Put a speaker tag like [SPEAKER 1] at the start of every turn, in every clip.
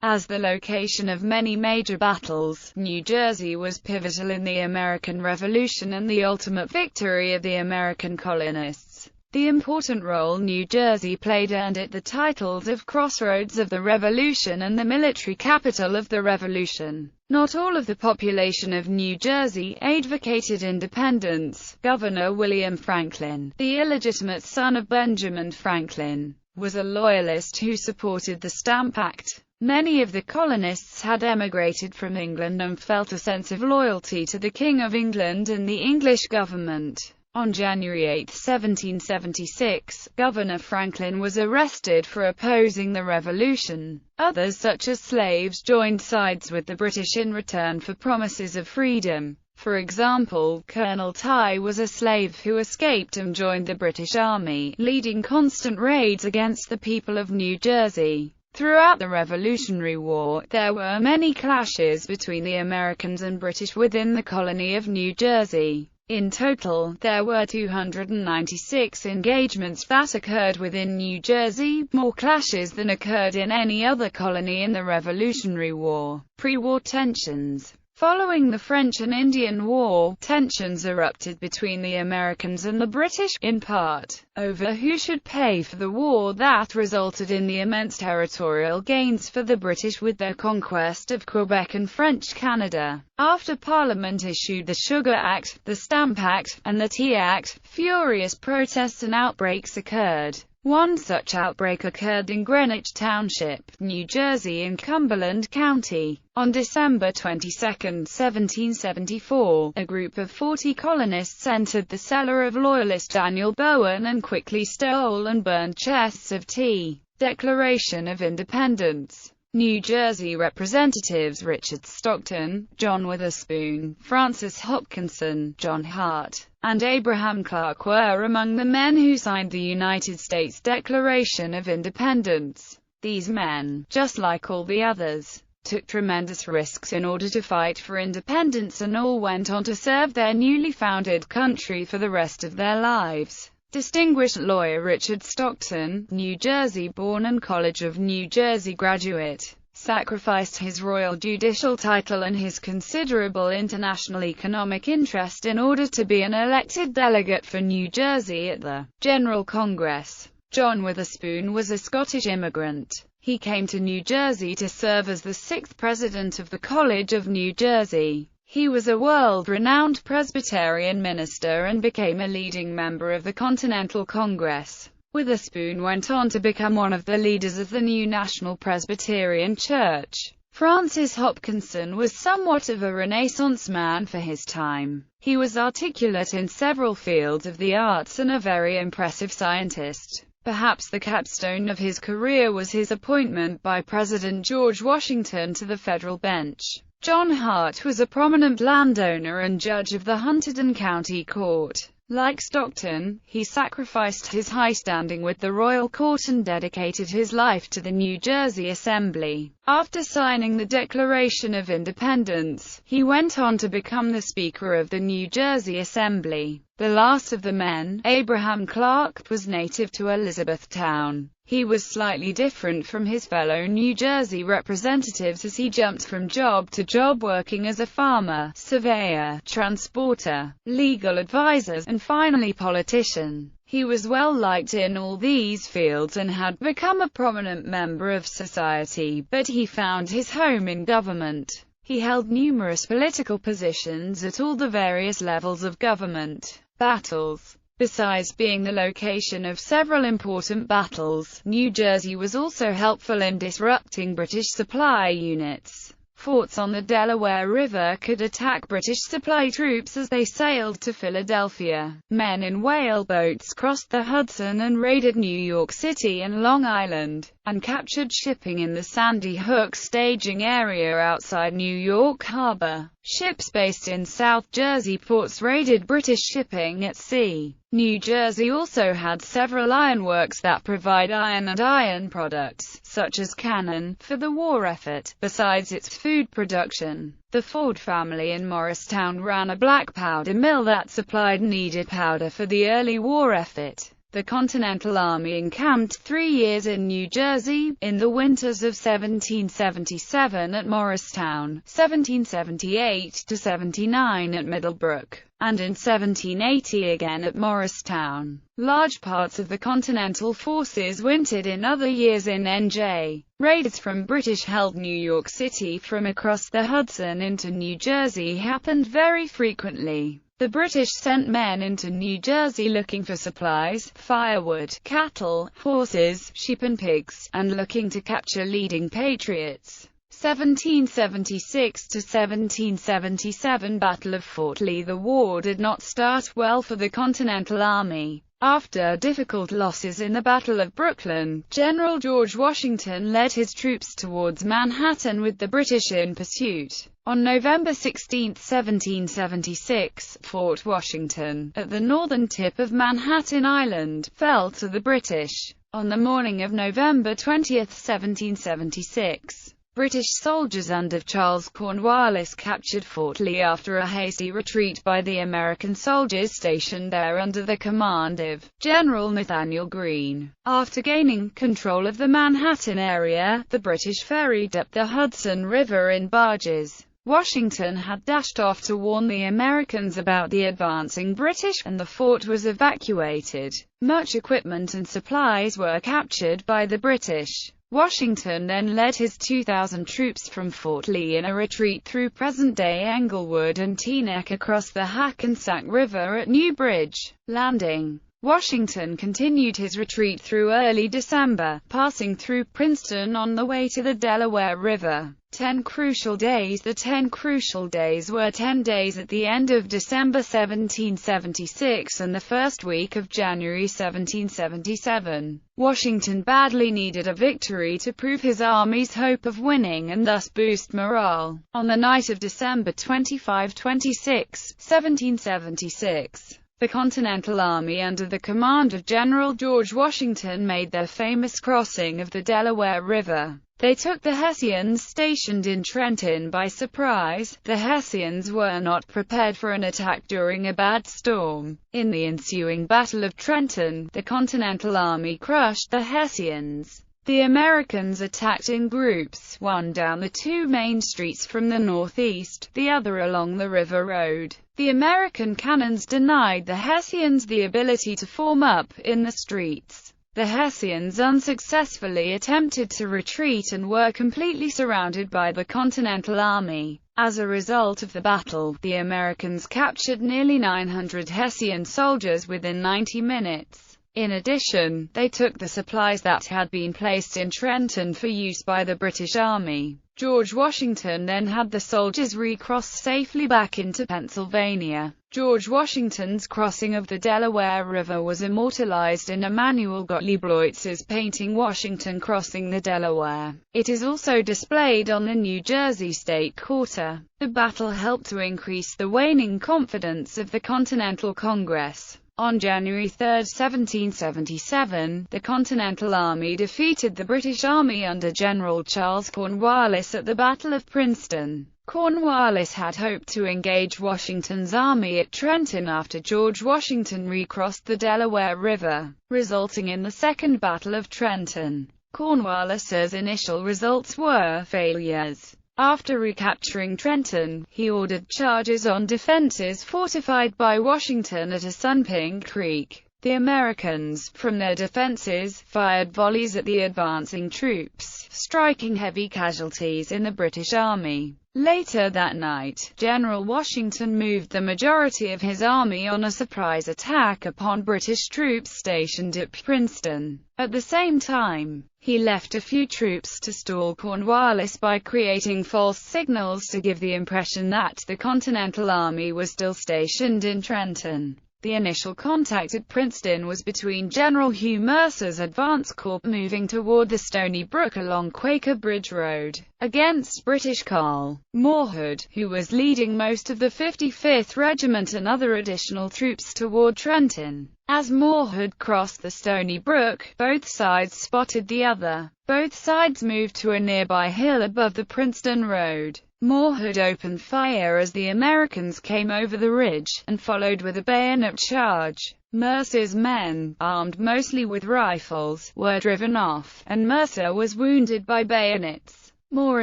[SPEAKER 1] As the location of many major battles, New Jersey was pivotal in the American Revolution and the ultimate victory of the American colonists. The important role New Jersey played earned it the titles of Crossroads of the Revolution and the military capital of the Revolution. Not all of the population of New Jersey advocated independence. Governor William Franklin, the illegitimate son of Benjamin Franklin, was a loyalist who supported the Stamp Act. Many of the colonists had emigrated from England and felt a sense of loyalty to the King of England and the English government. On January 8, 1776, Governor Franklin was arrested for opposing the Revolution. Others, such as slaves, joined sides with the British in return for promises of freedom. For example, Colonel Ty was a slave who escaped and joined the British Army, leading constant raids against the people of New Jersey. Throughout the Revolutionary War, there were many clashes between the Americans and British within the colony of New Jersey. In total, there were 296 engagements that occurred within New Jersey, more clashes than occurred in any other colony in the Revolutionary War. Pre-war tensions. Following the French and Indian War, tensions erupted between the Americans and the British, in part, over who should pay for the war that resulted in the immense territorial gains for the British with their conquest of Quebec and French Canada. After Parliament issued the Sugar Act, the Stamp Act, and the Tea Act, furious protests and outbreaks occurred. One such outbreak occurred in Greenwich Township, New Jersey in Cumberland County. On December 22, 1774, a group of 40 colonists entered the cellar of Loyalist Daniel Bowen and quickly stole and burned chests of tea. Declaration of Independence. New Jersey representatives Richard Stockton, John Witherspoon, Francis Hopkinson, John Hart, and Abraham Clark were among the men who signed the United States Declaration of Independence. These men, just like all the others, took tremendous risks in order to fight for independence and all went on to serve their newly founded country for the rest of their lives. Distinguished lawyer Richard Stockton, New Jersey-born and College of New Jersey graduate, sacrificed his royal judicial title and his considerable international economic interest in order to be an elected delegate for New Jersey at the General Congress. John Witherspoon was a Scottish immigrant. He came to New Jersey to serve as the 6th president of the College of New Jersey. He was a world-renowned Presbyterian minister and became a leading member of the Continental Congress. Witherspoon went on to become one of the leaders of the new National Presbyterian Church. Francis Hopkinson was somewhat of a Renaissance man for his time. He was articulate in several fields of the arts and a very impressive scientist. Perhaps the capstone of his career was his appointment by President George Washington to the federal bench. John Hart was a prominent landowner and judge of the Hunterdon County Court. Like Stockton, he sacrificed his high standing with the royal court and dedicated his life to the New Jersey Assembly. After signing the Declaration of Independence, he went on to become the Speaker of the New Jersey Assembly. The last of the men, Abraham Clark, was native to Elizabethtown. He was slightly different from his fellow New Jersey representatives as he jumped from job to job working as a farmer, surveyor, transporter, legal advisor, and finally politician. He was well liked in all these fields and had become a prominent member of society, but he found his home in government. He held numerous political positions at all the various levels of government. Battles. Besides being the location of several important battles, New Jersey was also helpful in disrupting British supply units. Forts on the Delaware River could attack British supply troops as they sailed to Philadelphia. Men in whaleboats crossed the Hudson and raided New York City and Long Island, and captured shipping in the Sandy Hook staging area outside New York Harbor. Ships based in South Jersey ports raided British shipping at sea. New Jersey also had several ironworks that provide iron and iron products, such as cannon, for the war effort. Besides its food production, the Ford family in Morristown ran a black powder mill that supplied needed powder for the early war effort. The Continental Army encamped 3 years in New Jersey, in the winters of 1777 at Morristown, 1778–79 at Middlebrook, and in 1780 again at Morristown. Large parts of the Continental forces wintered in other years in NJ. Raids from British-held New York City from across the Hudson into New Jersey happened very frequently. The British sent men into New Jersey looking for supplies, firewood, cattle, horses, sheep and pigs, and looking to capture leading patriots. 1776 to 1777 Battle of Fort Lee. The war did not start well for the Continental Army. After difficult losses in the Battle of Brooklyn, General George Washington led his troops towards Manhattan with the British in pursuit. On November 16, 1776, Fort Washington, at the northern tip of Manhattan Island, fell to the British. On the morning of November 20, 1776, British soldiers under Charles Cornwallis captured Fort Lee after a hasty retreat by the American soldiers stationed there under the command of General Nathanael Greene. After gaining control of the Manhattan area, the British ferried up the Hudson River in barges. Washington had dashed off to warn the Americans about the advancing British, and the fort was evacuated. Much equipment and supplies were captured by the British. Washington then led his 2,000 troops from Fort Lee in a retreat through present-day Englewood and Teaneck across the Hackensack River at New Bridge Landing. Washington continued his retreat through early December, passing through Princeton on the way to the Delaware River. 10 crucial days. The 10 crucial days were 10 days at the end of December 1776 and the first week of January 1777. Washington badly needed a victory to prove his army's hope of winning and thus boost morale. On the night of December 25–26, 1776, the Continental Army under the command of General George Washington made their famous crossing of the Delaware River. They took the Hessians stationed in Trenton by surprise. The Hessians were not prepared for an attack during a bad storm. In the ensuing Battle of Trenton, the Continental Army crushed the Hessians. The Americans attacked in groups, one down the 2 main streets from the northeast, the other along the River Road. The American cannons denied the Hessians the ability to form up in the streets. The Hessians unsuccessfully attempted to retreat and were completely surrounded by the Continental Army. As a result of the battle, the Americans captured nearly 900 Hessian soldiers within 90 minutes. In addition, they took the supplies that had been placed in Trenton for use by the British Army. George Washington then had the soldiers recross safely back into Pennsylvania. George Washington's crossing of the Delaware River was immortalized in Emanuel Gottlieb Leutz's painting Washington Crossing the Delaware. It is also displayed on the New Jersey State Quarter. The battle helped to increase the waning confidence of the Continental Congress. On January 3, 1777, the Continental Army defeated the British Army under General Charles Cornwallis at the Battle of Princeton. Cornwallis had hoped to engage Washington's army at Trenton after George Washington recrossed the Delaware River, resulting in the Second Battle of Trenton. Cornwallis's initial results were failures. After recapturing Trenton, he ordered charges on defenses fortified by Washington at Assunpink Creek. The Americans, from their defenses, fired volleys at the advancing troops, striking heavy casualties in the British Army. Later that night, General Washington moved the majority of his army on a surprise attack upon British troops stationed at Princeton. At the same time, he left a few troops to stall Cornwallis by creating false signals to give the impression that the Continental Army was still stationed in Trenton. The initial contact at Princeton was between General Hugh Mercer's advance corps, moving toward the Stony Brook along Quaker Bridge Road, against British Carl Moorhood, who was leading most of the 55th Regiment and other additional troops toward Trenton. As Moorhood crossed the Stony Brook, both sides spotted the other. Both sides moved to a nearby hill above the Princeton Road. Moorhead opened fire as the Americans came over the ridge, and followed with a bayonet charge. Mercer's men, armed mostly with rifles, were driven off, and Mercer was wounded by bayonets. More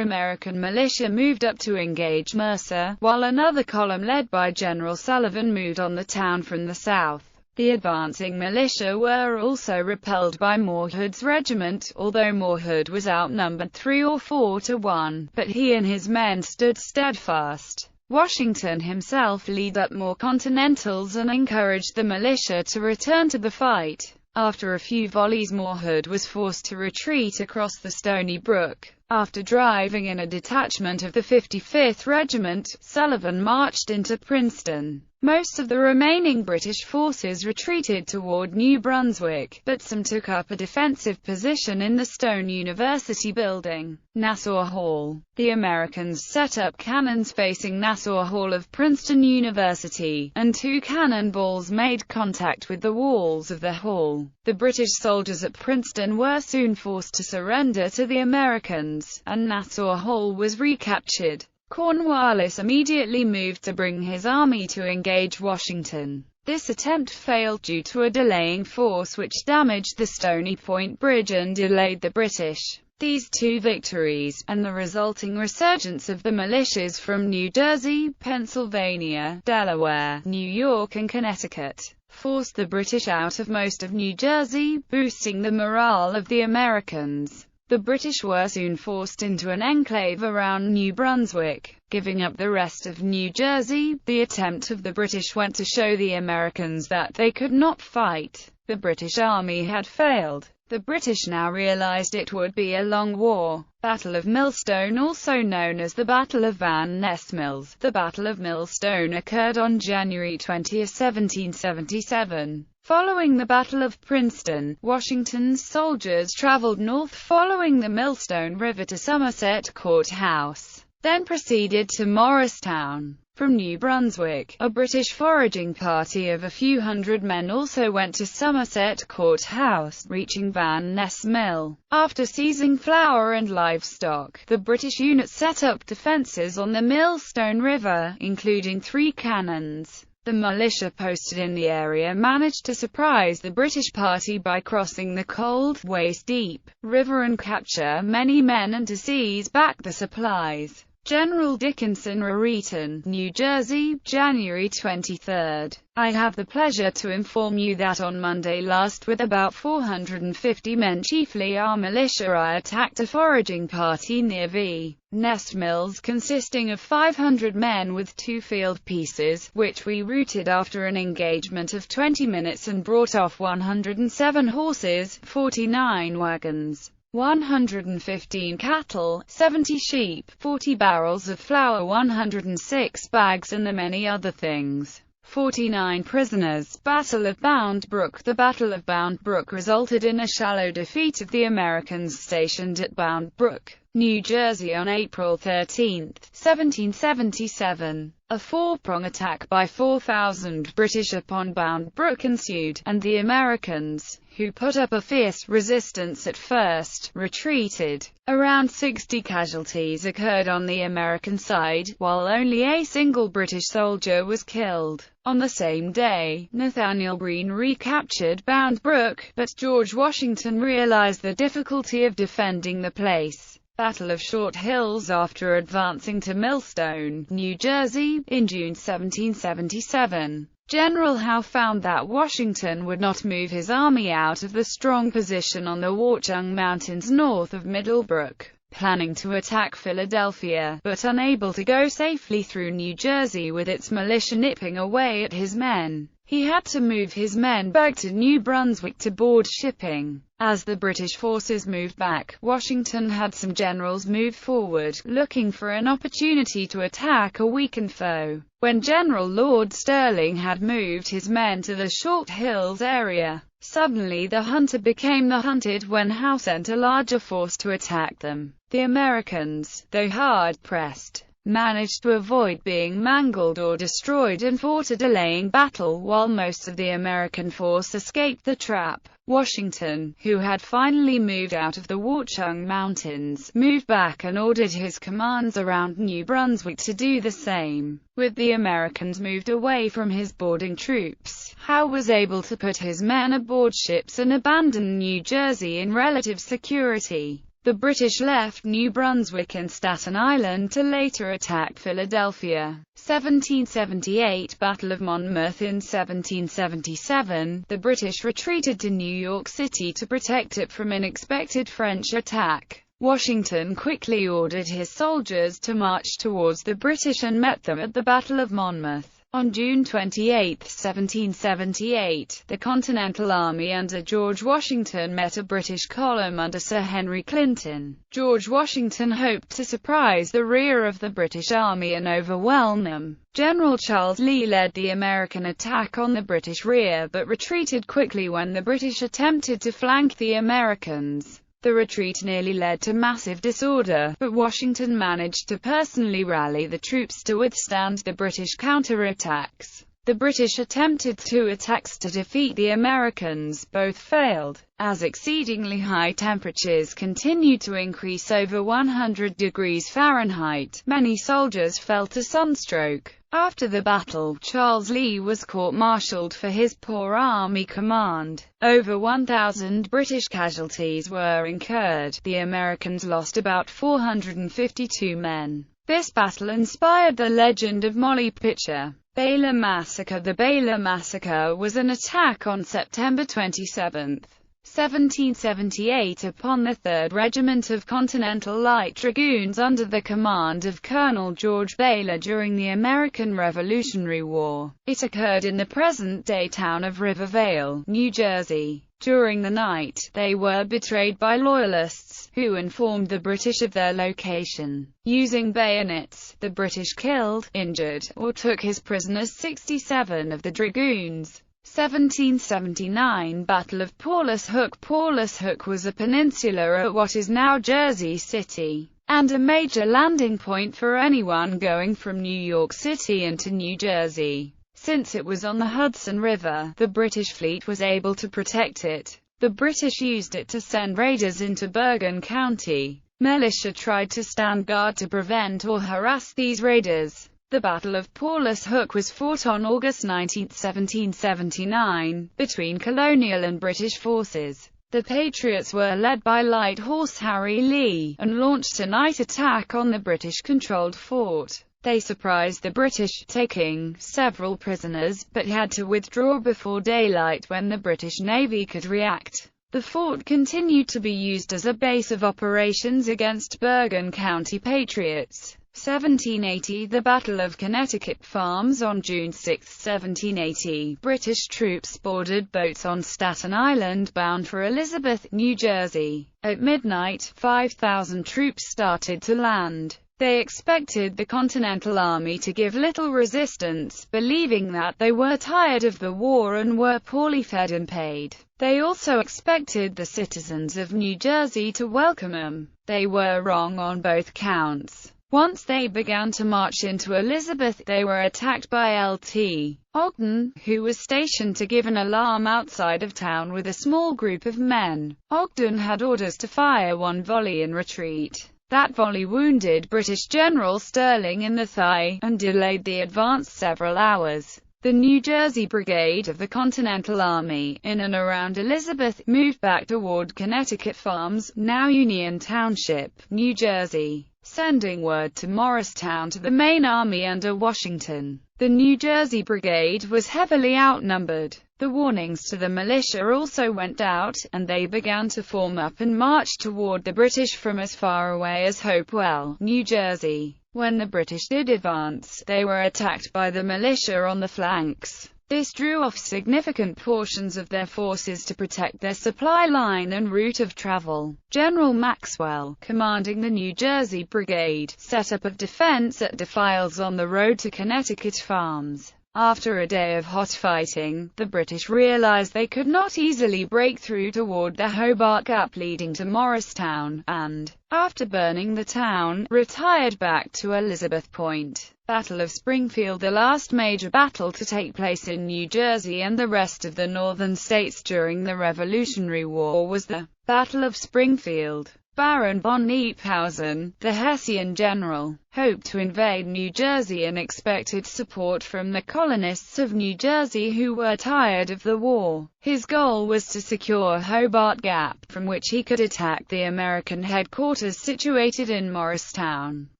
[SPEAKER 1] American militia moved up to engage Mercer, while another column led by General Sullivan moved on the town from the south. The advancing militia were also repelled by Moorhead's regiment, although Moorhead was outnumbered 3 or 4 to 1, but he and his men stood steadfast. Washington himself led up more Continentals and encouraged the militia to return to the fight. After a few volleys, Moorhead was forced to retreat across the Stony Brook. After driving in a detachment of the 55th Regiment, Sullivan marched into Princeton. Most of the remaining British forces retreated toward New Brunswick, but some took up a defensive position in the Stone University building, Nassau Hall. The Americans set up cannons facing Nassau Hall of Princeton University, and 2 cannonballs made contact with the walls of the hall. The British soldiers at Princeton were soon forced to surrender to the Americans, and Nassau Hall was recaptured. Cornwallis immediately moved to bring his army to engage Washington. This attempt failed due to a delaying force which damaged the Stony Point Bridge and delayed the British. These 2 victories, and the resulting resurgence of the militias from New Jersey, Pennsylvania, Delaware, New York and Connecticut, forced the British out of most of New Jersey, boosting the morale of the Americans. The British were soon forced into an enclave around New Brunswick, giving up the rest of New Jersey. The attempt of the British went to show the Americans that they could not fight. The British army had failed. The British now realized it would be a long war. Battle of Millstone, also known as the Battle of Van Ness Mills. The Battle of Millstone occurred on January 20, 1777. Following the Battle of Princeton, Washington's soldiers traveled north following the Millstone River to Somerset Courthouse, then proceeded to Morristown. From New Brunswick, a British foraging party of a few hundred men also went to Somerset Courthouse, reaching Van Ness Mill. After seizing flour and livestock, the British unit set up defences on the Millstone River, including 3 cannons. The militia posted in the area managed to surprise the British party by crossing the cold, waist-deep river and capture many men and to seize back the supplies. General Dickinson, Raritan, New Jersey, January 23. I have the pleasure to inform you that on Monday last, with about 450 men, chiefly our militia, I attacked a foraging party near V. Ness Mills consisting of 500 men with 2 field pieces, which we routed after an engagement of 20 minutes and brought off 107 horses, 49 wagons, 115 cattle, 70 sheep, 40 barrels of flour, 106 bags and the many other things. 49 prisoners. Battle of Bound Brook. The Battle of Bound Brook resulted in a shallow defeat of the Americans stationed at Bound Brook, New Jersey on April 13, 1777. A 4-prong attack by 4,000 British upon Bound Brook ensued, and the Americans, who put up a fierce resistance at first, retreated. Around 60 casualties occurred on the American side, while only a single British soldier was killed. On the same day, Nathaniel Greene recaptured Bound Brook, but George Washington realized the difficulty of defending the place. Battle of Short Hills. After advancing to Millstone, New Jersey, in June 1777, General Howe found that Washington would not move his army out of the strong position on the Watchung Mountains north of Middlebrook, planning to attack Philadelphia, but unable to go safely through New Jersey with its militia nipping away at his men. He had to move his men back to New Brunswick to board shipping. As the British forces moved back, Washington had some generals move forward, looking for an opportunity to attack a weakened foe. When General Lord Stirling had moved his men to the Short Hills area, suddenly the hunter became the hunted when Howe sent a larger force to attack them. The Americans, though hard-pressed, managed to avoid being mangled or destroyed and fought a delaying battle while most of the American force escaped the trap. Washington, who had finally moved out of the Watchung Mountains, moved back and ordered his commands around New Brunswick to do the same. With the Americans moved away from his boarding troops, Howe was able to put his men aboard ships and abandon New Jersey in relative security. The British left New Brunswick and Staten Island to later attack Philadelphia. 1778 Battle of Monmouth. In 1777, the British retreated to New York City to protect it from an expected French attack. Washington quickly ordered his soldiers to march towards the British and met them at the Battle of Monmouth. On June 28, 1778, the Continental Army under George Washington met a British column under Sir Henry Clinton. George Washington hoped to surprise the rear of the British Army and overwhelm them. General Charles Lee led the American attack on the British rear but retreated quickly when the British attempted to flank the Americans. The retreat nearly led to massive disorder, but Washington managed to personally rally the troops to withstand the British counterattacks. The British attempted 2 attacks to defeat the Americans, both failed. As exceedingly high temperatures continued to increase over 100 degrees Fahrenheit, many soldiers fell to sunstroke. After the battle, Charles Lee was court-martialed for his poor army command. Over 1,000 British casualties were incurred. The Americans lost about 452 men. This battle inspired the legend of Molly Pitcher. Baylor Massacre. The Baylor Massacre was an attack on September 27, 1778 upon the 3rd Regiment of Continental Light Dragoons under the command of Colonel George Baylor during the American Revolutionary War. It occurred in the present-day town of Rivervale, New Jersey. During the night, they were betrayed by Loyalists, who informed the British of their location. Using bayonets, the British killed, injured, or took as prisoners 67 of the dragoons. 1779 Battle of Paulus Hook. Paulus Hook was a peninsula at what is now Jersey City, and a major landing point for anyone going from New York City into New Jersey. Since it was on the Hudson River, the British fleet was able to protect it. The British used it to send raiders into Bergen County. Militia tried to stand guard to prevent or harass these raiders. The Battle of Paulus Hook was fought on August 19, 1779, between colonial and British forces. The Patriots were led by Light Horse Harry Lee, and launched a night attack on the British-controlled fort. They surprised the British, taking several prisoners, but had to withdraw before daylight when the British Navy could react. The fort continued to be used as a base of operations against Bergen County Patriots. 1780 The Battle of Connecticut Farms. On June 6, 1780, British troops boarded boats on Staten Island bound for Elizabeth, New Jersey. At midnight, 5,000 troops started to land. They expected the Continental Army to give little resistance, believing that they were tired of the war and were poorly fed and paid. They also expected the citizens of New Jersey to welcome them. They were wrong on both counts. Once they began to march into Elizabeth, they were attacked by Lt. Ogden, who was stationed to give an alarm outside of town with a small group of men. Ogden had orders to fire one volley and retreat. That volley wounded British General Sterling in the thigh, and delayed the advance several hours. The New Jersey Brigade of the Continental Army, in and around Elizabeth, moved back toward Connecticut Farms, now Union Township, New Jersey, sending word to Morristown to the main army under Washington. The New Jersey Brigade was heavily outnumbered. The warnings to the militia also went out, and they began to form up and march toward the British from as far away as Hopewell, New Jersey. When the British did advance, they were attacked by the militia on the flanks. This drew off significant portions of their forces to protect their supply line and route of travel. General Maxwell, commanding the New Jersey Brigade, set up a defense at defiles on the road to Connecticut Farms. After a day of hot fighting, the British realized they could not easily break through toward the Hobart Gap leading to Morristown, and, after burning the town, retired back to Elizabeth Point. Battle of Springfield, the last major battle to take place in New Jersey and the rest of the northern states during the Revolutionary War, was the Battle of Springfield. Baron von Kniphausen, the Hessian general, hoped to invade New Jersey and expected support from the colonists of New Jersey who were tired of the war. His goal was to secure Hobart Gap, from which he could attack the American headquarters situated in Morristown.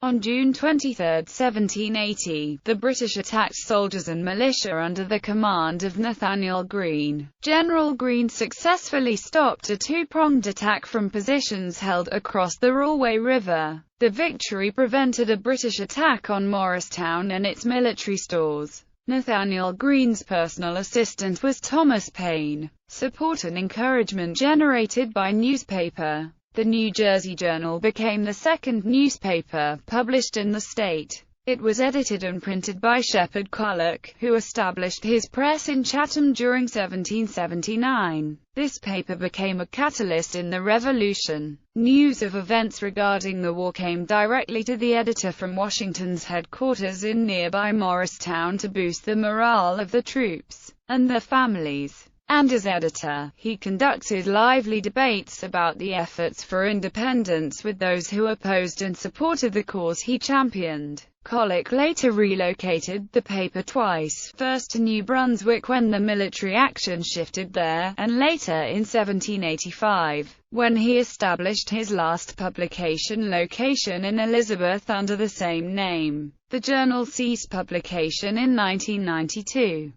[SPEAKER 1] On June 23, 1780, the British attacked soldiers and militia under the command of Nathaniel Greene. General Greene successfully stopped a two-pronged attack from positions held across the Railway River. The victory prevented a British attack on Morristown and its military stores. Nathaniel Greene's personal assistant was Thomas Paine. Support and encouragement generated by newspaper. The New Jersey Journal became the second newspaper published in the state. It was edited and printed by Shepherd Culloch, who established his press in Chatham during 1779. This paper became a catalyst in the Revolution. News of events regarding the war came directly to the editor from Washington's headquarters in nearby Morristown to boost the morale of the troops and their families. And as editor, he conducted lively debates about the efforts for independence with those who opposed and supported the cause he championed. Culloch later relocated the paper twice, first to New Brunswick when the military action shifted there, and later in 1785, when he established his last publication location in Elizabeth under the same name. The journal ceased publication in 1992.